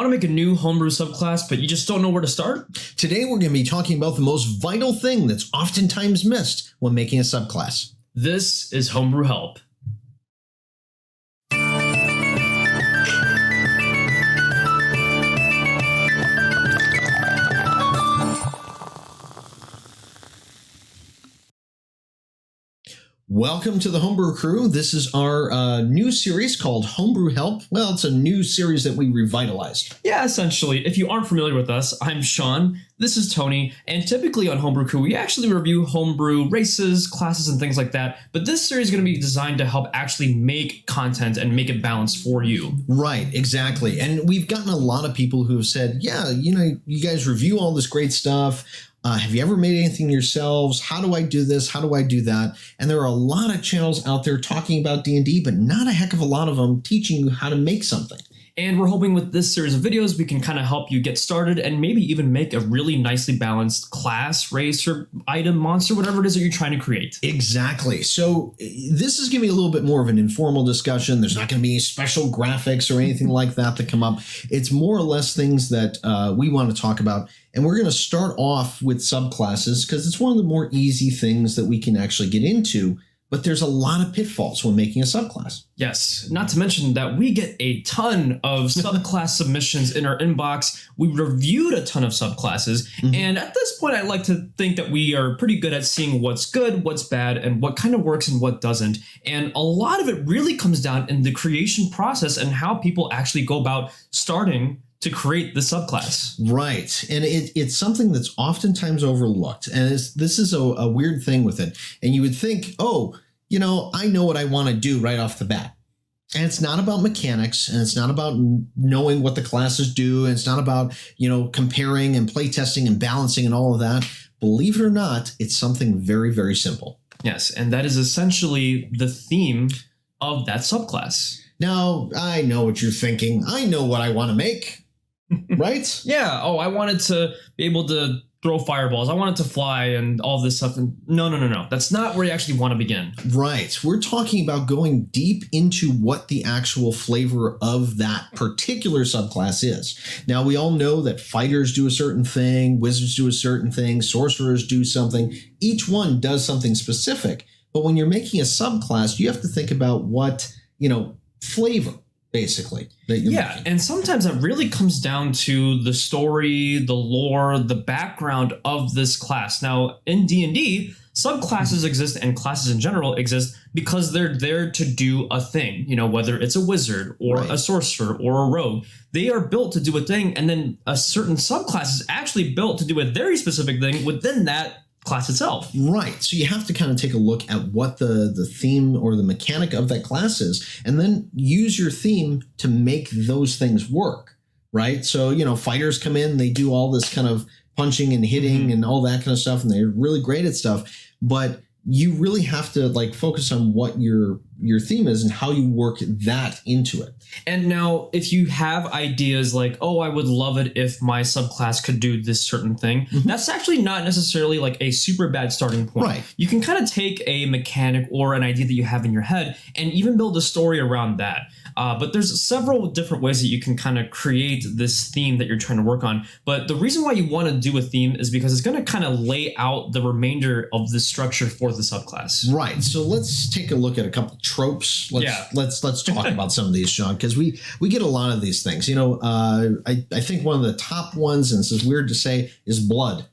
Want to make a new homebrew subclass, but you just don't know where to start? Today we're going to be talking about the most vital thing that's oftentimes missed when making a subclass. This is Homebrew Help. Welcome to the Homebrew Crew. This is our new series called Homebrew Help. Well, it's a new series that we revitalized. Yeah, essentially. If you aren't familiar with us, I'm Sean, this is Tony, and typically on Homebrew Crew, we actually review homebrew races, classes, and things like that. But this series is going to be designed to help actually make content and make it balanced for you. Right, exactly. And we've gotten a lot of people who have said, yeah, you guys review all this great stuff. Have you ever made anything yourselves? How do I do this? How do I do that? And there are a lot of channels out there talking about D&D, but not a heck of a lot of them teaching you how to make something. And we're hoping with this series of videos, we can kind of help you get started and maybe even make a really nicely balanced class, race, or item, monster, whatever it is that you're trying to create. Exactly. So this is going to be a little bit more of an informal discussion. There's not going to be any special graphics or anything like that come up. It's more or less things that we want to talk about. And we're going to start off with subclasses because it's one of the more easy things that we can actually get into. But there's a lot of pitfalls when making a subclass. Yes, not to mention that we get a ton of subclass submissions in our inbox. We reviewed a ton of subclasses. And at this point, I like to think that we are pretty good at seeing what's good, what's bad, and what kind of works and what doesn't. And a lot of it really comes down in the creation process and how people actually go about starting to create the subclass. Right. And it's something that's oftentimes overlooked. And this is a weird thing with it. And you would think, oh, I know what I want to do right off the bat. And it's not about mechanics, and it's not about knowing what the classes do. And it's not about, comparing and playtesting and balancing and all of that. Believe it or not, it's something very, very simple. Yes. And that is essentially the theme of that subclass. Now, I know what you're thinking. I know what I want to make. Right? Yeah. Oh, I wanted to be able to throw fireballs. I wanted to fly and all this stuff. And no. That's not where you actually want to begin. Right. We're talking about going deep into what the actual flavor of that particular subclass is. Now, we all know that fighters do a certain thing, wizards do a certain thing, sorcerers do something. Each one does something specific. But when you're making a subclass, you have to think about what, flavor, basically. Yeah, and sometimes that really comes down to the story, the lore, the background of this class. Now, in D&D, subclasses exist and classes in general exist because they're there to do a thing, whether it's a wizard or a sorcerer or a rogue. They are built to do a thing, and then a certain subclass is actually built to do a very specific thing within that class itself. Right. So you have to kind of take a look at what the theme or the mechanic of that class is, and then use your theme to make those things work. Right. So, fighters come in, they do all this kind of punching and hitting and all that kind of stuff, and they're really great at stuff. But you really have to focus on what your theme is and how you work that into it. And now, if you have ideas like, oh, I would love it if my subclass could do this certain thing, that's actually not necessarily a super bad starting point. Right. You can kind of take a mechanic or an idea that you have in your head and even build a story around that. But there's several different ways that you can kind of create this theme that you're trying to work on. But the reason why you want to do a theme is because it's going to kind of lay out the remainder of the structure for the subclass. Right. So let's take a look at a couple tropes. Let's talk about some of these, Sean, because we get a lot of these things. I think one of the top ones, and this is weird to say, is blood.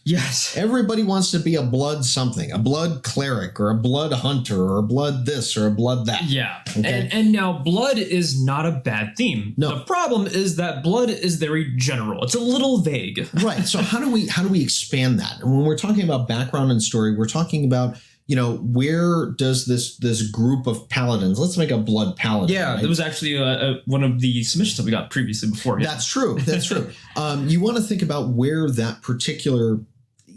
Yes. Everybody wants to be a blood something, a blood cleric or a blood hunter or a blood this or a blood that. Yeah. Okay? And now blood is not a bad theme. No. The problem is that blood is very general. It's a little vague. Right. So how do we expand that? And when we're talking about background and story, we're talking about, where does this group of paladins, let's make a blood paladin. Yeah, right? That was actually one of the submissions that we got previously before. Yeah. That's true. You want to think about where that particular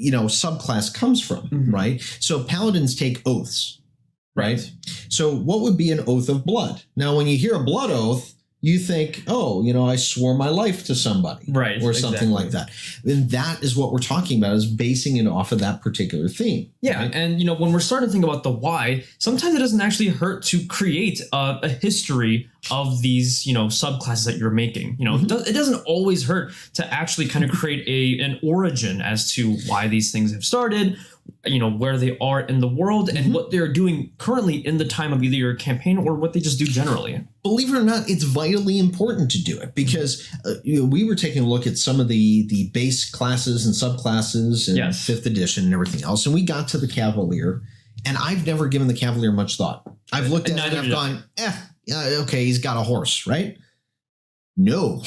subclass comes from, right? So paladins take oaths, right? So what would be an oath of blood? Now, when you hear a blood oath, you think, oh, I swore my life to somebody. Right. Or something like that. And that is what we're talking about, is basing it off of that particular theme. Yeah. Right? And, when we're starting to think about the why, sometimes it doesn't actually hurt to create a history of these, subclasses that you're making. It doesn't always hurt to actually kind of create an origin as to why these things have started, where they are in the world and what they're doing currently in the time of either your campaign or what they just do generally. Believe it or not, it's vitally important to do it because we were taking a look at some of the base classes and subclasses and 5th edition and everything else. And we got to the Cavalier, and I've never given the Cavalier much thought. I've looked at it and I've gone, okay, he's got a horse, right? No.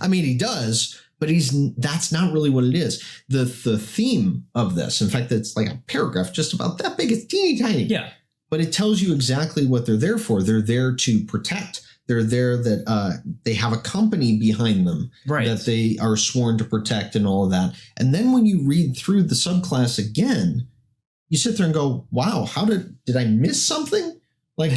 I mean, he does. But that's not really what it is. The theme of this, in fact, it's like a paragraph just about that big. It's teeny tiny. Yeah. But it tells you exactly what they're there for. They're there to protect. They're there that they have a company behind them that they are sworn to protect and all of that. And then when you read through the subclass again, you sit there and go, wow, did I miss something? Like,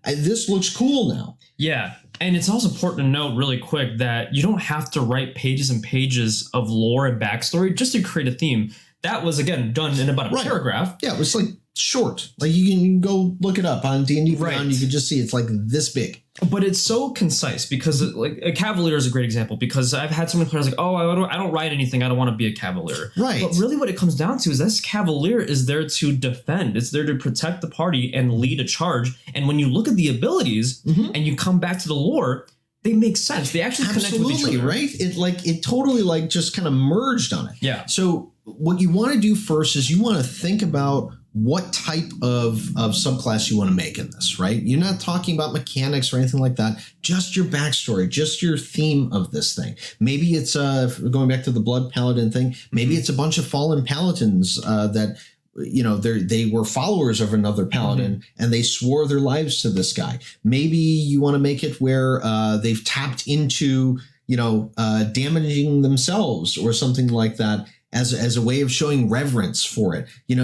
this looks cool now. Yeah. And it's also important to note really quick that you don't have to write pages and pages of lore and backstory just to create a theme. That was, again, done in about a paragraph. Yeah, it was like short. Like you can go look it up on D&D Beyond. You can just see it's like this big. But it's so concise because like a Cavalier is a great example because I've had so many players like, oh, I don't write anything. I don't want to be a Cavalier. Right. But really what it comes down to is this Cavalier is there to defend. It's there to protect the party and lead a charge. And when you look at the abilities and you come back to the lore, they make sense. They actually connect with each other. Right? It totally just kind of merged on it. Yeah. So what you want to do first is you want to think about what type of subclass you want to make in this, right? You're not talking about mechanics or anything like that. Just your backstory, just your theme of this thing. Maybe it's going back to the Blood Paladin thing. Maybe it's a bunch of fallen paladins that they were followers of another paladin and they swore their lives to this guy. Maybe you want to make it where they've tapped into damaging themselves or something like that. As a way of showing reverence for it. You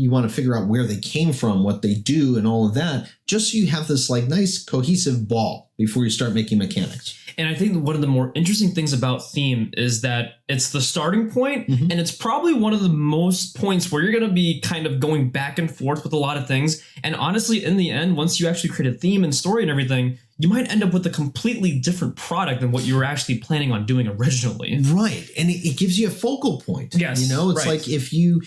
want to figure out where they came from, what they do, and all of that, just so you have this like nice cohesive ball before you start making mechanics. And I think one of the more interesting things about theme is that it's the starting point, and it's probably one of the most points where you're going to be kind of going back and forth with a lot of things. And honestly, in the end, once you actually create a theme and story and everything, you might end up with a completely different product than what you were actually planning on doing originally. Right. And it gives you a focal point. Yes. It's like if you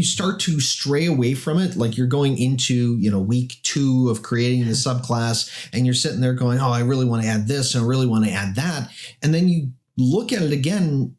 start to stray away from it, like you're going into, week 2 of creating the subclass and you're sitting there going, oh, I really want to add this and I really want to add that. And then you look at it again,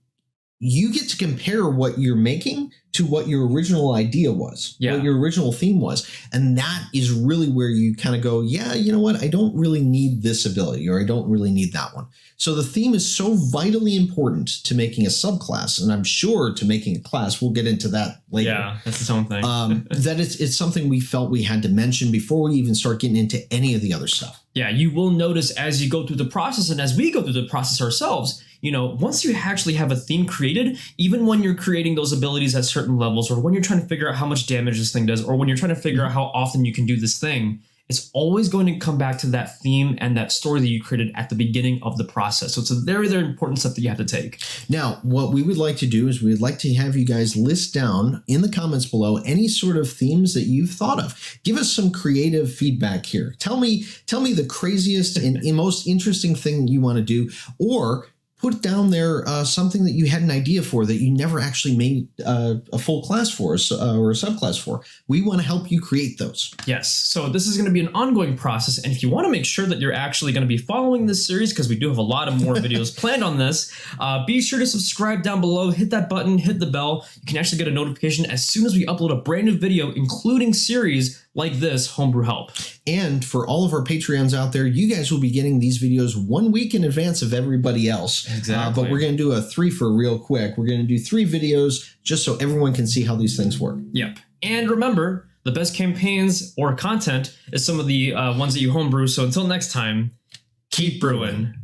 you get to compare what you're making to what your original idea was, what your original theme was. And that is really where you kind of go, yeah, you know what? I don't really need this ability or I don't really need that one. So the theme is so vitally important to making a subclass, and I'm sure to making a class. We'll get into that later. Yeah, that's its own thing. That it's something we felt we had to mention before we even start getting into any of the other stuff. Yeah, you will notice as you go through the process and as we go through the process ourselves, once you actually have a theme created, even when you're creating those abilities at certain levels, or when you're trying to figure out how much damage this thing does, or when you're trying to figure out how often you can do this thing, it's always going to come back to that theme and that story that you created at the beginning of the process. So it's a very, very important step that you have to take. Now, what we would like to do is we'd like to have you guys list down in the comments below any sort of themes that you've thought of. Give us some creative feedback here. Tell me the craziest and most interesting thing you want to do, or put down there something that you had an idea for that you never actually made a full class for or a subclass for. We want to help you create those. Yes. So this is going to be an ongoing process. And if you want to make sure that you're actually going to be following this series, because we do have a lot of more videos planned on this, be sure to subscribe down below, hit that button, hit the bell. You can actually get a notification as soon as we upload a brand new video, including series like this, Homebrew Help. And for all of our Patreons out there, you guys will be getting these videos 1 week in advance of everybody else. Exactly. But we're going to do a 3-for real quick. We're going to do 3 videos just so everyone can see how these things work. Yep. And remember, the best campaigns or content is some of the ones that you homebrew. So until next time, keep brewing.